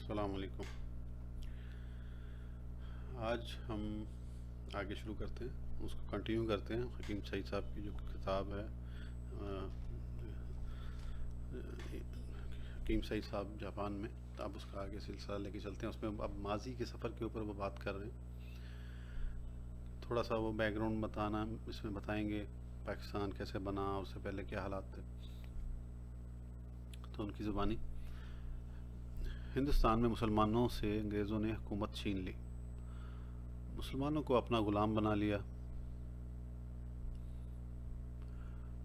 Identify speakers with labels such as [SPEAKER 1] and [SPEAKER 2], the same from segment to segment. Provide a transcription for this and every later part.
[SPEAKER 1] السلام علیکم۔ آج ہم آگے شروع کرتے ہیں، اس کو کنٹینیو کرتے ہیں۔ حکیم سعید صاحب کی جو کتاب ہے حکیم سعید صاحب جاپان میں، اب اس کا آگے سلسلہ لے کے چلتے ہیں۔ اس میں اب ماضی کے سفر کے اوپر وہ بات کر رہے ہیں۔ تھوڑا سا وہ بیک گراؤنڈ بتانا اس میں بتائیں گے، پاکستان کیسے بنا، اس سے پہلے کیا حالات تھے، تو ان کی زبانی۔ ہندوستان میں مسلمانوں سے انگریزوں نے حکومت چھین لی، مسلمانوں کو اپنا غلام بنا لیا،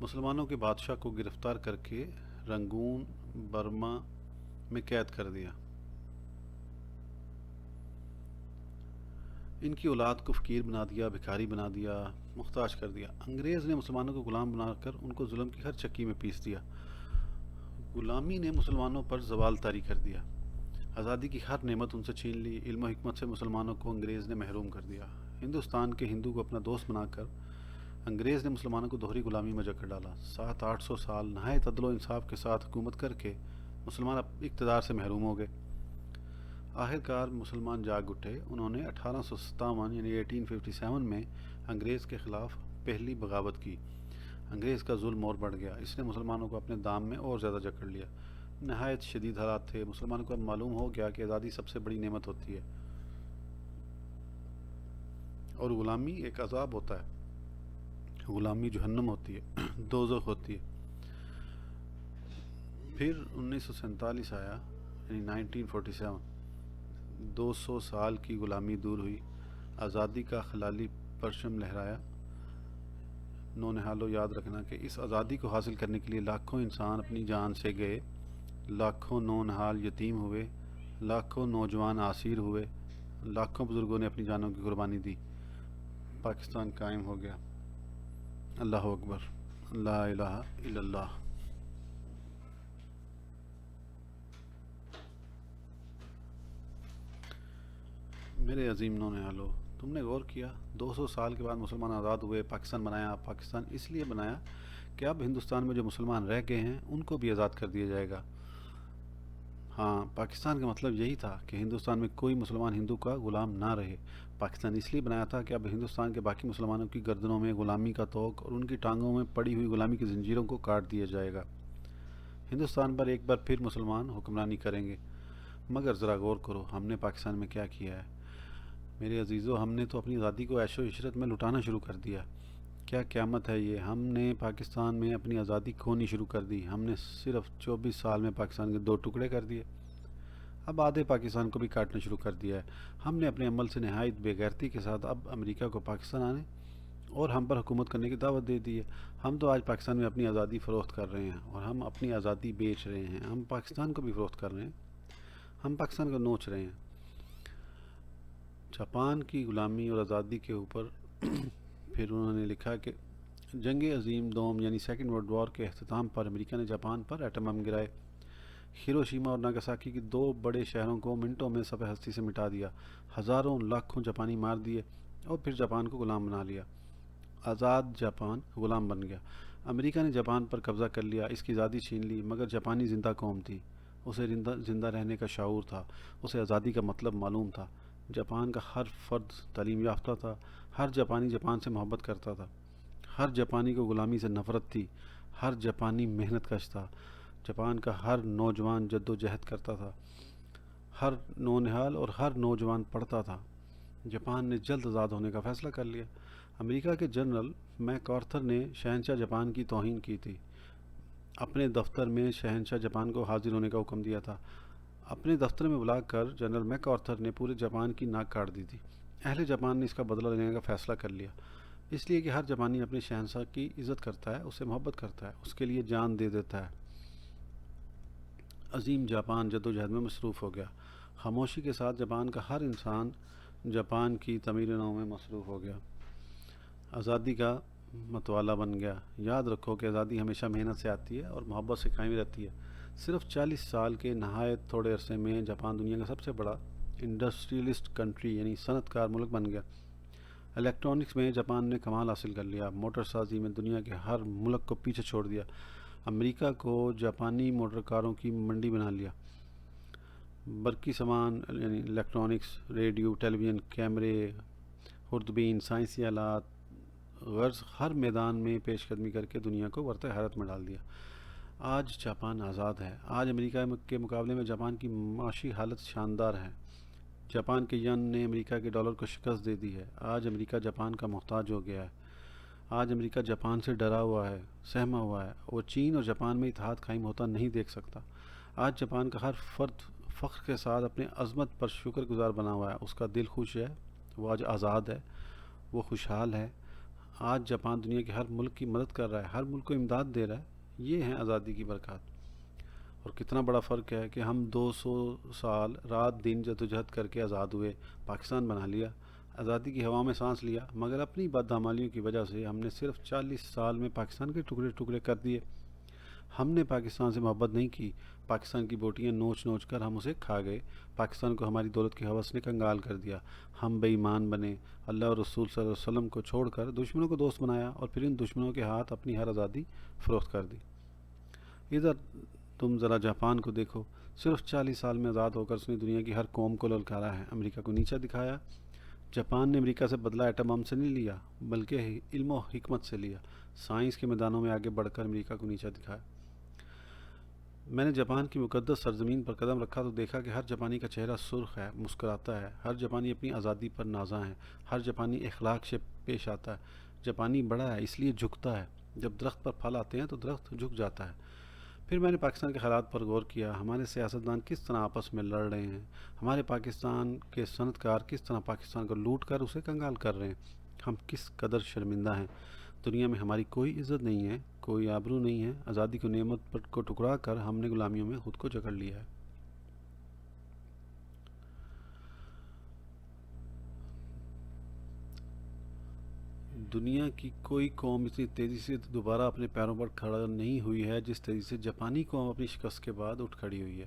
[SPEAKER 1] مسلمانوں کے بادشاہ کو گرفتار کر کے رنگون برما میں قید کر دیا، ان کی اولاد کو فقیر بنا دیا، بھکاری بنا دیا، محتاج کر دیا۔ انگریز نے مسلمانوں کو غلام بنا کر ان کو ظلم کی ہر چکی میں پیس دیا۔ غلامی نے مسلمانوں پر زوال طاری کر دیا، آزادی کی ہر نعمت ان سے چھین لی، علم و حکمت سے مسلمانوں کو انگریز نے محروم کر دیا۔ ہندوستان کے ہندو کو اپنا دوست بنا کر انگریز نے مسلمانوں کو دوہری غلامی میں جکڑ ڈالا۔ 700-800 سال نہایت عدل و انصاف کے ساتھ حکومت کر کے مسلمان اقتدار سے محروم ہو گئے۔ آخرکار مسلمان جاگ اٹھے، انہوں نے 1857 یعنی 1857 میں انگریز کے خلاف پہلی بغاوت کی۔ انگریز کا ظلم اور بڑھ گیا، اس نے مسلمانوں کو اپنے دام میں اور زیادہ جکڑ لیا۔ نہایت شدید حالات تھے، مسلمانوں کو اب معلوم ہو گیا کہ آزادی سب سے بڑی نعمت ہوتی ہے اور غلامی ایک عذاب ہوتا ہے۔ غلامی جہنم ہوتی ہے، دوزخ ہوتی ہے۔ پھر 1947 آیا یعنی 1947، 200 سال کی غلامی دور ہوئی، آزادی کا خلالی پرچم لہرایا۔ نونہالوں یاد رکھنا کہ اس آزادی کو حاصل کرنے کے لیے لاکھوں انسان اپنی جان سے گئے، لاکھوں نونہال یتیم ہوئے، لاکھوں نوجوان اسیر ہوئے، لاکھوں بزرگوں نے اپنی جانوں کی قربانی دی۔ پاکستان قائم ہو گیا۔ اللہ اکبر، لا الہ الا اللہ۔ میرے عظیم نونہالوں، تم نے غور کیا 200 سال کے بعد مسلمان آزاد ہوئے، پاکستان بنایا۔ پاکستان اس لیے بنایا کہ اب ہندوستان میں جو مسلمان رہ گئے ہیں ان کو بھی آزاد کر دیا جائے گا۔ ہاں، پاکستان کا مطلب یہی تھا کہ ہندوستان میں کوئی مسلمان ہندو کا غلام نہ رہے۔ پاکستان اس لیے بنایا تھا کہ اب ہندوستان کے باقی مسلمانوں کی گردنوں میں غلامی کا طوق اور ان کی ٹانگوں میں پڑی ہوئی غلامی کی زنجیروں کو کاٹ دیا جائے گا۔ ہندوستان پر ایک بار پھر مسلمان حکمرانی کریں گے۔ مگر ذرا غور کرو ہم نے پاکستان میں کیا کیا ہے۔ میرے عزیزو، ہم نے تو اپنی آزادی کو عیش و عشرت میں لٹانا شروع کر دیا۔ کیا قیامت ہے یہ! ہم نے پاکستان میں اپنی آزادی کھونی شروع کر دی۔ ہم نے صرف 24 سال میں پاکستان کے 2 ٹکڑے کر دیے، اب آدھے پاکستان کو بھی کاٹنا شروع کر دیا ہے۔ ہم نے اپنے عمل سے نہایت بے غیرتی کے ساتھ اب امریکہ کو پاکستان آنے اور ہم پر حکومت کرنے کی دعوت دے دی ہے۔ ہم تو آج پاکستان میں اپنی آزادی فروخت کر رہے ہیں اور ہم اپنی آزادی بیچ رہے ہیں۔ ہم پاکستان کو بھی فروخت کر رہے ہیں، ہم پاکستان کو نوچ رہے ہیں۔ جاپان کی غلامی اور آزادی کے اوپر پھر انہوں نے لکھا کہ جنگ عظیم دوم یعنی سیکنڈ ورلڈ وار کے اختتام پر امریکہ نے جاپان پر ایٹم بم گرائے، ہیروشیما اور ناگاساکی کی 2 بڑے شہروں کو منٹوں میں صفحہ ہستی سے مٹا دیا، ہزاروں لاکھوں جاپانی مار دیے اور پھر جاپان کو غلام بنا لیا۔ آزاد جاپان غلام بن گیا۔ امریکہ نے جاپان پر قبضہ کر لیا، اس کی آزادی چھین لی، مگر جاپانی زندہ قوم تھی، اسے زندہ رہنے کا شعور تھا، اسے آزادی کا مطلب معلوم تھا۔ جاپان کا ہر فرد تعلیم یافتہ تھا، ہر جاپانی جاپان سے محبت کرتا تھا، ہر جاپانی کو غلامی سے نفرت تھی، ہر جاپانی محنت کش تھا، جاپان کا ہر نوجوان جد و جہد کرتا تھا، ہر نونہال اور ہر نوجوان پڑھتا تھا۔ جاپان نے جلد آزاد ہونے کا فیصلہ کر لیا۔ امریکہ کے جنرل میک آرتھر نے شہنشاہ جاپان کی توہین کی تھی، اپنے دفتر میں شہنشاہ جاپان کو حاضر ہونے کا حکم دیا تھا۔ اپنے دفتر میں بلا کر جنرل میک آرتھر نے پورے جاپان کی ناک کاٹ دی تھی۔ اہل جاپان نے اس کا بدلہ لینے کا فیصلہ کر لیا، اس لیے کہ ہر جاپانی اپنے شہنشاہ کی عزت کرتا ہے، اسے محبت کرتا ہے، اس کے لیے جان دے دیتا ہے۔ عظیم جاپان جد و جہد میں مصروف ہو گیا۔ خاموشی کے ساتھ جاپان کا ہر انسان جاپان کی تعمیر نو میں مصروف ہو گیا، آزادی کا متوالا بن گیا۔ یاد رکھو کہ آزادی ہمیشہ محنت سے آتی ہے اور محبت سے قائم رہتی ہے۔ صرف 40 سال کے نہایت تھوڑے عرصے میں جاپان دنیا کا سب سے بڑا انڈسٹریلسٹ کنٹری یعنی صنعت کار ملک بن گیا۔ الیکٹرانکس میں جاپان نے کمال حاصل کر لیا، موٹر سازی میں دنیا کے ہر ملک کو پیچھے چھوڑ دیا، امریکہ کو جاپانی موٹر کاروں کی منڈی بنا لیا۔ برقی سامان یعنی الیکٹرانکس، ریڈیو، ٹیلی ویژن، کیمرے، خوردبین، سائنسی آلات، غرض ہر میدان میں پیش قدمی کر کے دنیا کو ورطۂ حیرت میں ڈال دیا۔ آج جاپان آزاد ہے۔ آج امریکہ کے مقابلے میں جاپان کی معاشی حالت شاندار ہے۔ جاپان کے ین نے امریکہ کے ڈالر کو شکست دے دی ہے۔ آج امریکہ جاپان کا محتاج ہو گیا ہے۔ آج امریکہ جاپان سے ڈرا ہوا ہے، سہما ہوا ہے، وہ چین اور جاپان میں اتحاد قائم ہوتا نہیں دیکھ سکتا۔ آج جاپان کا ہر فرد فخر کے ساتھ اپنے عظمت پر شکر گزار بنا ہوا ہے۔ اس کا دل خوش ہے، وہ آج آزاد ہے، وہ خوشحال ہے۔ آج جاپان دنیا کے ہر ملک کی مدد کر رہا ہے، ہر ملک کو امداد دے رہا ہے۔ یہ ہیں آزادی کی برکات۔ اور کتنا بڑا فرق ہے کہ ہم 200 سال رات دن جدوجہد کر کے آزاد ہوئے، پاکستان بنا لیا، آزادی کی ہوا میں سانس لیا، مگر اپنی بدعمالیوں کی وجہ سے ہم نے صرف 40 سال میں پاکستان کے ٹکڑے ٹکڑے کر دیے۔ ہم نے پاکستان سے محبت نہیں کی، پاکستان کی بوٹیاں نوچ نوچ کر ہم اسے کھا گئے، پاکستان کو ہماری دولت کی ہوس نے کنگال کر دیا۔ ہم بے ایمان بنے، اللہ اور رسول صلی اللہ علیہ وسلم کو چھوڑ کر دشمنوں کو دوست بنایا اور پھر ان دشمنوں کے ہاتھ اپنی ہر آزادی فروخت کر دی۔ ادھر تم ذرا جاپان کو دیکھو، صرف 40 سال میں آزاد ہو کر اس نے دنیا کی ہر قوم کو للکارا ہے، امریکہ کو نیچا دکھایا۔ جاپان نے امریکہ سے بدلہ ایٹم بم سے نہیں لیا، بلکہ علم و حکمت سے لیا۔ سائنس کے میدانوں میں آگے بڑھ کر امریکہ کو نیچا دکھایا۔ میں نے جاپان کی مقدس سرزمین پر قدم رکھا تو دیکھا کہ ہر جاپانی کا چہرہ سرخ ہے، مسکراتا ہے، ہر جاپانی اپنی آزادی پر نازاں ہے، ہر جاپانی اخلاق سے پیش آتا ہے۔ جاپانی بڑا ہے اس لیے جھکتا ہے، جب درخت پر پھل آتے ہیں تو درخت جھک جاتا ہے۔ پھر میں نے پاکستان کے حالات پر غور کیا، ہمارے سیاستدان کس طرح آپس میں لڑ رہے ہیں، ہمارے پاکستان کے صنعت کار کس طرح پاکستان کو لوٹ کر اسے کنگال کر رہے ہیں۔ ہم کس قدر شرمندہ ہیں۔ دنیا میں ہماری کوئی عزت نہیں ہے، کوئی آبرو نہیں ہے۔ آزادی کو نعمت کو ٹکرا کر ہم نے غلامیوں میں خود کو جکڑ لیا ہے۔ دنیا کی کوئی قوم اتنی تیزی سے دوبارہ اپنے پیروں پر کھڑا نہیں ہوئی ہے جس تیزی سے جاپانی قوم اپنی شکست کے بعد اٹھ کھڑی ہوئی ہے۔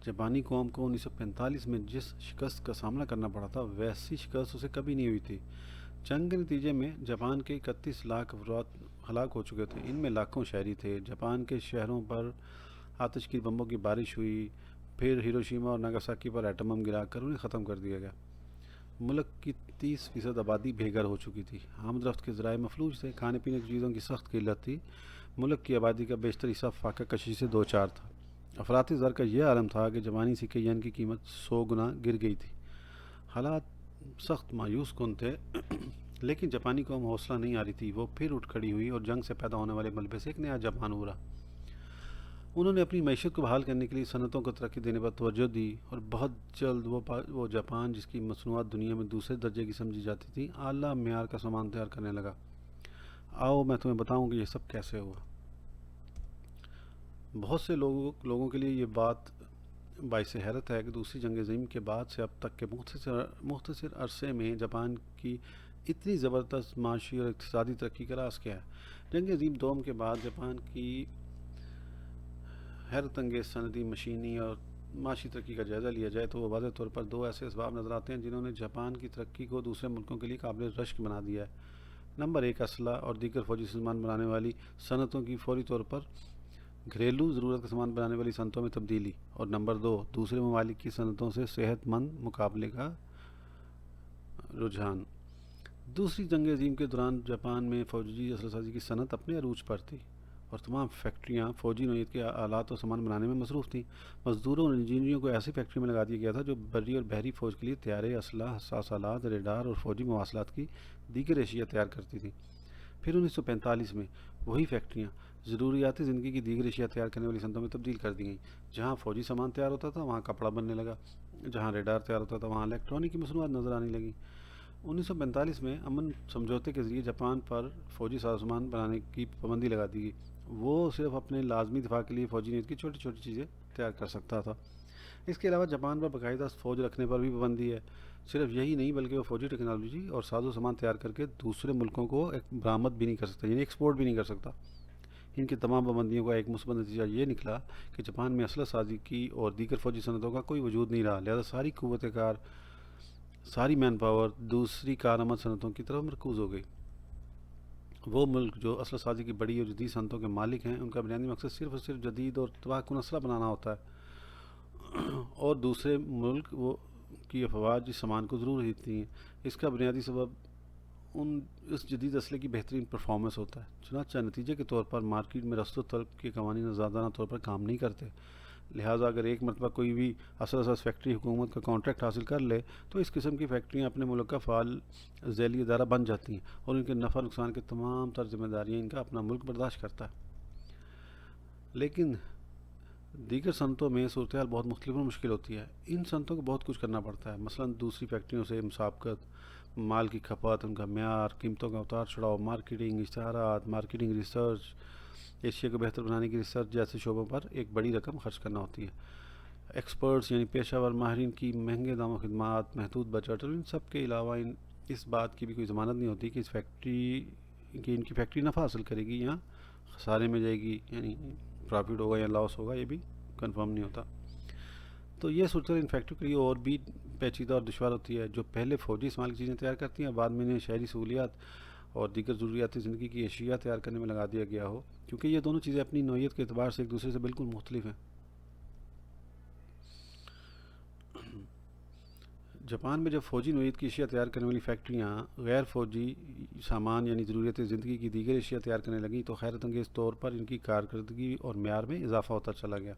[SPEAKER 1] جاپانی قوم کو 1945 میں جس شکست کا سامنا کرنا پڑا تھا ویسی شکست اسے کبھی نہیں ہوئی تھی۔ جنگ کے نتیجے میں جاپان کے 31 لاکھ افراد ہلاک ہو چکے تھے، ان میں لاکھوں شہری تھے۔ جاپان کے شہروں پر آتش کی بمبوں کی بارش ہوئی، پھر ہیروشیما اور ناگاساکی پر ایٹم بم گرا کر انہیں ختم کر دیا گیا۔ ملک کی 30% آبادی بے گھر ہو چکی تھی، آمد رفت کے ذرائع مفلوج تھے، کھانے پینے کی چیزوں کی سخت قلت تھی۔ ملک کی آبادی کا بیشتر حصہ فاقہ کشی سے دوچار تھا۔ افراطی زر کا یہ عالم تھا کہ جاپانی سکے ین کی قیمت 100 گنا گر گئی تھی۔ حالات سخت مایوس کن تھے، لیکن جاپانی قوم حوصلہ نہیں آ رہی تھی۔ وہ پھر اٹھ کھڑی ہوئی اور جنگ سے پیدا ہونے والے ملبے سے ایک نیا جاپان ابھرا۔ انہوں نے اپنی معیشت کو بحال کرنے کے لیے صنعتوں کو ترقی دینے پر توجہ دی اور بہت جلد وہ جاپان جس کی مصنوعات دنیا میں دوسرے درجے کی سمجھی جاتی تھی، اعلیٰ معیار کا سامان تیار کرنے لگا۔ آؤ میں تمہیں بتاؤں کہ یہ سب کیسے ہوا۔ بہت سے لوگوں کے لیے یہ بات باعث حیرت ہے کہ دوسری جنگ عظیم کے بعد سے اب تک کے مختصر عرصے میں جاپان کی اتنی زبردست معاشی اور اقتصادی ترقی کا راز کیا ہے۔ جنگ عظیم دوم کے بعد جاپان کی حیرت انگیز صنعتی، مشینی اور معاشی ترقی کا جائزہ لیا جائے تو وہ واضح طور پر 2 ایسے اسباب نظر آتے ہیں جنہوں نے جاپان کی ترقی کو دوسرے ملکوں کے لیے قابل رشک بنا دیا ہے۔ نمبر 1، اسلحہ اور دیگر فوجی سامان بنانے والی صنعتوں کی فوری طور پر گھریلو ضرورت کا سامان بنانے والی صنعتوں میں تبدیلی، اور نمبر 2، دوسرے ممالک کی صنعتوں سے صحت مند مقابلے کا رجحان۔ دوسری جنگ عظیم کے دوران جاپان میں فوجی اسلحہ سازی کی صنعت اپنے عروج پر تھی اور تمام فیکٹریاں فوجی نوعیت کے آلات و سامان بنانے میں مصروف تھیں۔ مزدوروں اور انجینئروں کو ایسی فیکٹری میں لگا دیا گیا تھا جو بری اور بحری فوج کے لیے طیارے، اسلحہ، حساس آلات، ریڈار اور فوجی مواصلات کی دیگر اشیاء تیار کرتی تھیں۔ پھر 1945 میں وہی فیکٹریاں ضروریات زندگی کی دیگر اشیاء تیار کرنے والی صنعتوں میں تبدیل کر دی گئیں۔ جہاں فوجی سامان تیار ہوتا تھا وہاں کپڑا بننے لگا، جہاں ریڈار تیار ہوتا تھا وہاں الیکٹرانک کی مصنوعات نظر آنے لگیں۔ 1945 میں امن سمجھوتے کے ذریعے جاپان پر فوجی سازوسامان بنانے کی پابندی لگا دی گئی۔ وہ صرف اپنے لازمی دفاع کے لیے فوجی نیت کی چھوٹی چھوٹی چیزیں تیار کر سکتا تھا۔ اس کے علاوہ جاپان پر باقاعدہ فوج رکھنے پر بھی پابندی ہے۔ صرف یہی نہیں بلکہ وہ فوجی ٹیکنالوجی اور ساز و سامان تیار کر کے دوسرے ملکوں کو برآمد بھی نہیں کر سکتا، یعنی ایکسپورٹ بھی نہیں کر سکتا۔ ان کی تمام پابندیوں کا ایک مثبت نتیجہ یہ نکلا کہ جاپان میں اسلحہ سازی کی اور دیگر فوجی صنعتوں کا کوئی وجود نہیں رہا، لہذا ساری قوت کار، ساری مین پاور دوسری کارآمد صنعتوں کی طرف مرکوز ہو گئی۔ وہ ملک جو اسلحہ سازی کی بڑی اور جدید صنعتوں کے مالک ہیں، ان کا بنیادی مقصد صرف اور صرف جدید اور تباہ کن اسلحہ بنانا ہوتا ہے۔ اور دوسرے ملک وہ کی افواج اس سامان کو ضرور خریدتی ہیں. اس کا بنیادی سبب اس جدید اسلحے کی بہترین پرفارمنس ہوتا ہے. چنانچہ نتیجے کے طور پر مارکیٹ میں رست و طلب کے قوانین آزادانہ طور پر کام نہیں کرتے. لہٰذا اگر ایک مرتبہ کوئی بھی اثر فیکٹری حکومت کا کانٹریکٹ حاصل کر لے تو اس قسم کی فیکٹریاں اپنے ملک کا فعال ذیلی ادارہ بن جاتی ہیں اور ان کے نفع نقصان کے تمام تر ذمہ داریاں ان کا اپنا ملک برداشت کرتا ہے. لیکن دیگر صنعتوں میں صورتحال بہت مختلف اور مشکل ہوتی ہے. ان صنعتوں کو بہت کچھ کرنا پڑتا ہے. مثلا دوسری فیکٹریوں سے مسابقت، مال کی کھپت، ان کا معیار، قیمتوں کا اتار چڑھاؤ، مارکیٹنگ، اشتہارات، مارکیٹنگ ریسرچ، ایشیا کو بہتر بنانے کی ریسرچ جیسے شعبوں پر ایک بڑی رقم خرچ کرنا ہوتی ہے. ایکسپرٹس یعنی پیشہ ور ماہرین کی مہنگے دام و خدمات، محدود بجٹ اور ان سب کے علاوہ اس بات کی بھی کوئی ضمانت نہیں ہوتی کہ ان کی فیکٹری نفع حاصل کرے گی یا خسارے میں جائے گی، یعنی پرافٹ ہوگا یا لاس ہوگا، یہ بھی کنفرم نہیں ہوتا. تو یہ صورتحال ان فیکٹریوں کے لیے اور بھی پیچیدہ اور دشوار ہوتی ہے. جو پہلے فوجی استعمال کی چیزیں تیار کرتی ہیں بعد میں انہیں شہری سہولیات اور دیگر ضروریات زندگی کی اشیاء تیار کرنے میں لگا دیا گیا ہو، کیونکہ یہ دونوں چیزیں اپنی نوعیت کے اعتبار سے ایک دوسرے سے بالکل مختلف ہیں. جاپان میں جب فوجی نوعیت کی اشیاء تیار کرنے والی فیکٹریاں غیر فوجی سامان یعنی ضروریات زندگی کی دیگر اشیاء تیار کرنے لگیں تو حیرت انگیز طور پر ان کی کارکردگی اور معیار میں اضافہ ہوتا چلا گیا.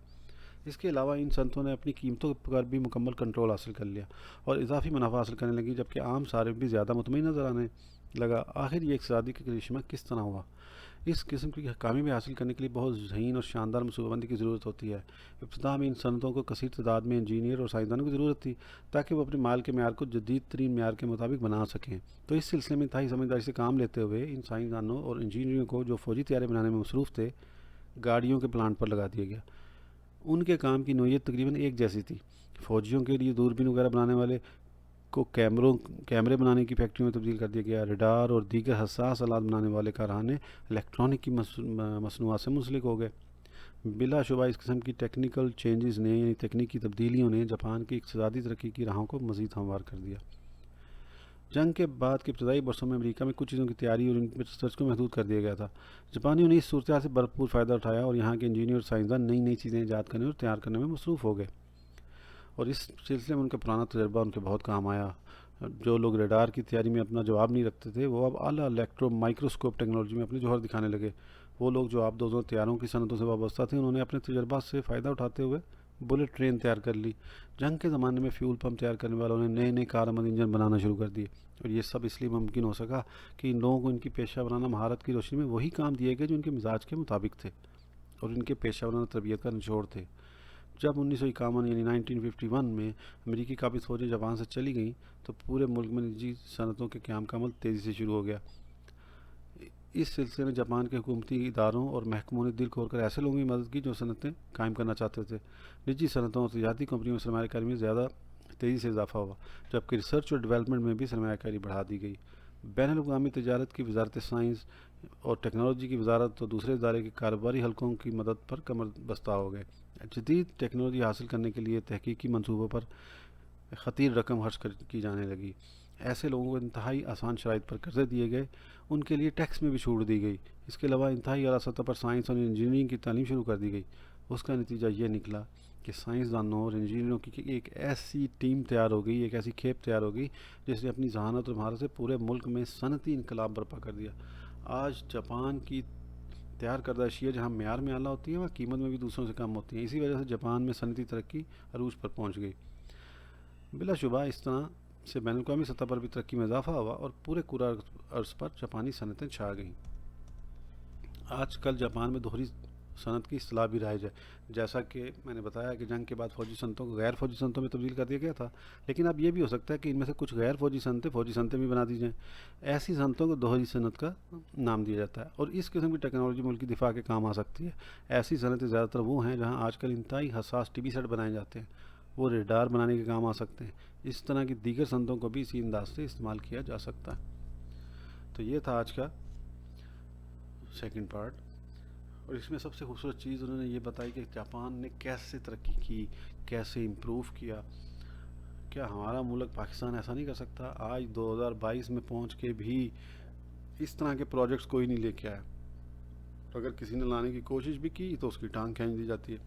[SPEAKER 1] اس کے علاوہ ان صنعتوں نے اپنی قیمتوں پر بھی مکمل کنٹرول حاصل کر لیا اور اضافی منافع حاصل کرنے لگی، جبکہ عام صارف بھی زیادہ مطمئن نظر آنے لگا. آخر یہ اقتصادی کرشمہ کس طرح ہوا؟ اس قسم کی کامیابی حاصل کرنے کے لیے بہت ذہین اور شاندار منصوبہ بندی کی ضرورت ہوتی ہے. ابتدا میں ان صنعتوں کو کثیر تعداد میں انجینئر اور سائنسدانوں کی ضرورت تھی تاکہ وہ اپنے مال کے معیار کو جدید ترین معیار کے مطابق بنا سکیں. تو اس سلسلے میں انتہائی سمجھداری سے کام لیتے ہوئے ان سائنسدانوں اور انجینئروں کو جو فوجی طیارے بنانے میں مصروف تھے گاڑیوں کے پلانٹ پر لگا دیا گیا. ان کے کام کی نوعیت تقریباً ایک جیسی تھی. فوجیوں کے لیے دوربین وغیرہ بنانے والے کو کیمرے بنانے کی فیکٹریوں میں تبدیل کر دیا گیا. ریڈار اور دیگر حساس آلات بنانے والے کارخانے الیکٹرانک کی مصنوعات سے منسلک ہو گئے. بلا شبہ اس قسم کی ٹیکنیکل چینجز نے یعنی تکنیکی تبدیلیوں نے جاپان کی اقتصادی ترقی کی راہوں کو مزید ہموار کر دیا. جنگ کے بعد کے ابتدائی برسوں میں امریکہ میں کچھ چیزوں کی تیاری اور ان پر ریسرچ کو محدود کر دیا گیا تھا. جاپانیوں نے اس صورتحال سے بھرپور فائدہ اٹھایا اور یہاں کے انجینئر اور سائنسدان نئی چیزیں ایجاد کرنے اور تیار کرنے میں مصروف ہو گئے اور اس سلسلے میں ان کا پرانا تجربہ ان کے بہت کام آیا. جو لوگ ریڈار کی تیاری میں اپنا جواب نہیں رکھتے تھے وہ اب اعلیٰ الیکٹرو مائکروسکوپ ٹیکنالوجی میں اپنے جوہر دکھانے لگے. وہ لوگ جو آپ دوزوں تیاروں کی صنعتوں سے وابستہ تھے انہوں نے اپنے تجربات سے فائدہ اٹھاتے ہوئے بلٹ ٹرین تیار کر لی. جنگ کے زمانے میں فیول پمپ تیار کرنے والوں نے نئے کارآمد انجن بنانا شروع کر دیے اور یہ سب اس لیے ممکن ہو سکا کہ ان لوگوں کو ان کی پیشہ ورانہ مہارت کی روشنی میں وہی کام دیے گئے جو ان کے مزاج کے مطابق تھے اور ان کے پیشہ ورانہ تربیت کا نچوڑ تھے. جب 1951 یعنی 1951 میں امریکی قابض فوجیں جاپان سے چلی گئیں تو پورے ملک میں نجی صنعتوں کے قیام کا عمل تیزی سے شروع ہو گیا. اس سلسلے میں جاپان کے حکومتی اداروں اور محکموں نے دل کھول کر ایسے لوگوں کی مدد کی جو صنعتیں قائم کرنا چاہتے تھے. نجی صنعتوں اور تجارتی کمپنیوں میں سرمایہ کاری میں زیادہ تیزی سے اضافہ ہوا جبکہ ریسرچ اور ڈیولپمنٹ میں بھی سرمایہ کاری بڑھا دی گئی. بین الاقوامی تجارت کی وزارت سائنس اور ٹیکنالوجی کی وزارت اور دوسرے ادارے کے کاروباری حلقوں کی مدد پر کمر بستہ ہو گئے. جدید ٹیکنالوجی حاصل کرنے کے لیے تحقیقی منصوبوں پر خطیر رقم خرچ کی جانے لگی. ایسے لوگوں کو انتہائی آسان شرائط پر قرضے دیے گئے، ان کے لیے ٹیکس میں بھی چھوٹ دی گئی. اس کے علاوہ انتہائی اعلیٰ سطح پر سائنس اور انجینئرنگ کی تعلیم شروع کر دی گئی. اس کا نتیجہ یہ نکلا کہ سائنسدانوں اور انجینئروں کی ایک ایسی ٹیم تیار ہو گئی، ایک ایسی کھیپ تیار ہو گئی جس نے اپنی ذہانت اور مہارت سے پورے ملک میں صنعتی انقلاب برپا کر دیا. آج جاپان کی تیار کردہ اشیاء جہاں معیار میں اعلیٰ ہوتی ہیں وہاں قیمت میں بھی دوسروں سے کم ہوتی ہیں. اسی وجہ سے جاپان میں صنعتی ترقی عروج پر پہنچ گئی. بلا شبہ اس طرح سے بین الاقوامی سطح پر بھی ترقی میں اضافہ ہوا اور پورے عرض پر جاپانی صنعتیں چھا گئیں. آج کل جاپان میں دوہری صنعت کی اصطلاح بھی رائج ہے. جیسا کہ میں نے بتایا کہ جنگ کے بعد فوجی صنعتوں کو غیر فوجی صنعتوں میں تبدیل کر دیا گیا تھا، لیکن اب یہ بھی ہو سکتا ہے کہ ان میں سے کچھ غیر فوجی صنعتیں بھی بنا دی جائیں. ایسی صنعتوں کو دوہری صنعت کا نام دیا جاتا ہے اور اس قسم کی ٹیکنالوجی ملکی دفاع کے کام آ سکتی ہے. ایسی صنعتیں زیادہ تر وہ ہیں جہاں آج کل انتہائی حساس ٹی وی سیٹ بنائے جاتے ہیں، وہ ریڈار بنانے کے کام آ سکتے ہیں. اس طرح کی دیگر صنعتوں کو بھی اسی انداز سے استعمال کیا جا سکتا ہے. تو یہ تھا آج کا سیکنڈ پارٹ، اور اس میں سب سے خوبصورت چیز انہوں نے یہ بتائی کہ جاپان نے کیسے ترقی کی، کیسے امپروو کیا. کیا ہمارا ملک پاکستان ایسا نہیں کر سکتا؟ آج 2022 میں پہنچ کے بھی اس طرح کے پروجیکٹس کوئی نہیں لے کے آیا. اگر کسی نے لانے کی کوشش بھی کی تو اس کی ٹانگ کھینچ دی جاتی ہے.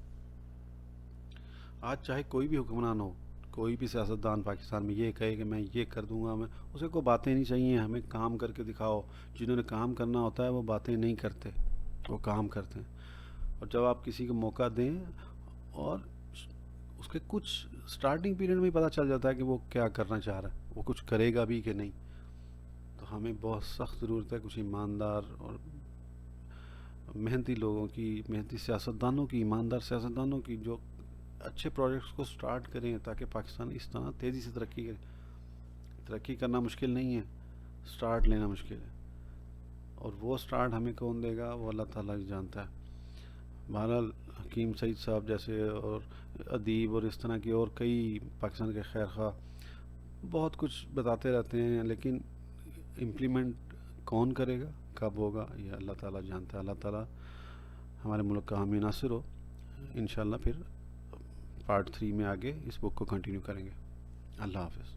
[SPEAKER 1] آج چاہے کوئی بھی حکمران ہو، کوئی بھی سیاستدان پاکستان میں یہ کہے کہ میں یہ کر دوں گا، میں اسے کو باتیں نہیں چاہیے، ہمیں کام کر کے دکھاؤ۔ جنہوں نے کام کرنا ہوتا ہے وہ باتیں نہیں کرتے، وہ کام کرتے ہیں۔ اور جب آپ کسی کو موقع دیں اور اس کے کچھ سٹارٹنگ پیریڈ میں ہی پتہ چل جاتا ہے کہ وہ کیا کرنا چاہ رہا ہے، وہ کچھ کرے گا بھی کہ نہیں، تو ہمیں بہت سخت ضرورت ہے کچھ ایماندار اور محنتی لوگوں کی، محنتی سیاستدانوں کی، ایماندار سیاستدانوں کی، جو اچھے پروجیکٹس کو سٹارٹ کریں تاکہ پاکستان اس طرح تیزی سے ترقی کرے۔ ترقی کرنا مشکل نہیں ہے، سٹارٹ لینا مشکل ہے، اور وہ سٹارٹ ہمیں کون دے گا وہ اللہ تعالیٰ ہی جانتا ہے۔ بہرحال حکیم سعید صاحب جیسے اور ادیب اور اس طرح کی اور کئی پاکستان کے خیر خواہ بہت کچھ بتاتے رہتے ہیں، لیکن امپلیمنٹ کون کرے گا، کب ہوگا، یہ اللہ تعالیٰ جانتا ہے۔ اللہ تعالیٰ ہمارے ملک کا حامی ناصر ہو۔ انشاءاللہ پھر پارٹ 3 میں آگے اس بک کو کنٹینیو کریں گے۔ اللہ حافظ۔